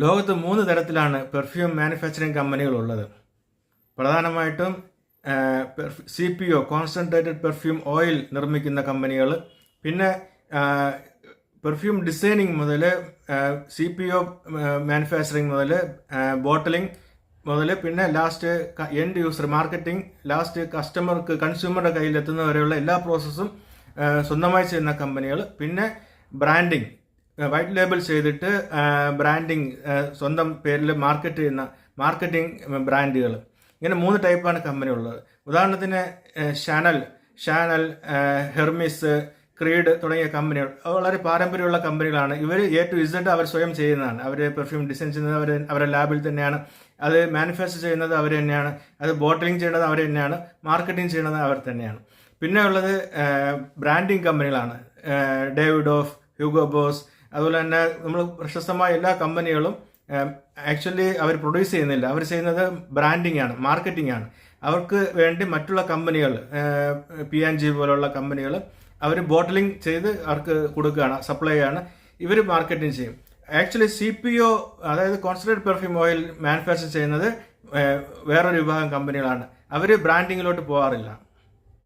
ലോകത്ത് 3 തരത്തിലാണ് perfume manufacturing കമ്പനികളുള്ളത്. പ്രധാനമായിട്ടും CPO കോൺസെൻട്രേറ്റഡ് പെർഫ്യൂം ഓയിൽ നിർമ്മിക്കുന്ന കമ്പനികൾ, പിന്നെ പെർഫ്യൂം ഡിസൈനിങ് മുതൽ CPO മാനുഫാക്ചറിങ് മുതൽ ബോട്ടിലിംഗ് മുതൽ പിന്നെ last end user marketing, last കൺസ്യൂമറുടെ കയ്യിലെത്തുന്ന വരെയുള്ള എല്ലാ പ്രോസസ്സും സ്വന്തമായി ചെയ്യുന്ന കമ്പനികൾ, പിന്നെ ബ്രാൻഡിങ് വൈറ്റ് ലേബിൾ ചെയ്തിട്ട് ബ്രാൻഡിങ് സ്വന്തം പേരിൽ മാർക്കറ്റ് ചെയ്യുന്ന മാർക്കറ്റിംഗ് ബ്രാൻഡുകൾ. ഇങ്ങനെ 3 ടൈപ്പാണ് കമ്പനി ഉള്ളത്. ഉദാഹരണത്തിന് ഷാനൽ, ഹെർമിസ്, ക്രീഡ് തുടങ്ങിയ കമ്പനികൾ വളരെ പാരമ്പര്യമുള്ള കമ്പനികളാണ്. ഇവർ A to Z അവർ സ്വയം ചെയ്യുന്നതാണ്. അവർ പെർഫ്യൂം ഡിസൈൻ ചെയ്യുന്നത് അവരുടെ ലാബിൽ തന്നെയാണ്, അത് മാനുഫാക്ചർ ചെയ്യുന്നത് അവർ തന്നെയാണ്, അത് ബോട്ടിലിംഗ് ചെയ്യുന്നത് അവർ തന്നെയാണ്, മാർക്കറ്റിംഗ് ചെയ്യുന്നത് അവർ തന്നെയാണ്. പിന്നെ ഉള്ളത് ബ്രാൻഡിങ് കമ്പനികളാണ്. ഡേവിഡോഫ്, ഹ്യൂഗോ ബോസ്, അതുപോലെ തന്നെ നമ്മൾ പ്രശസ്തമായ എല്ലാ കമ്പനികളും ആക്ച്വലി അവർ പ്രൊഡ്യൂസ് ചെയ്യുന്നില്ല. അവർ ചെയ്യുന്നത് ബ്രാൻഡിങ് ആണ്, മാർക്കറ്റിംഗ് ആണ്. അവർക്ക് വേണ്ടി മറ്റുള്ള കമ്പനികൾ P&G പോലുള്ള കമ്പനികൾ അവർ ബോട്ടിലിംഗ് ചെയ്ത് അവർക്ക് കൊടുക്കുകയാണ്, സപ്ലൈ ആണ്. ഇവർ മാർക്കറ്റിംഗ് ചെയ്യും. ആക്ച്വലി CPO അതായത് കോൺസെൻട്രേറ്റഡ് പെർഫ്യൂം ഓയിൽ മാനുഫാക്ചർ ചെയ്യുന്നത് വേറൊരു വിഭാഗം കമ്പനികളാണ്. അവർ ബ്രാൻഡിങ്ങിലോട്ട് പോകാറില്ല.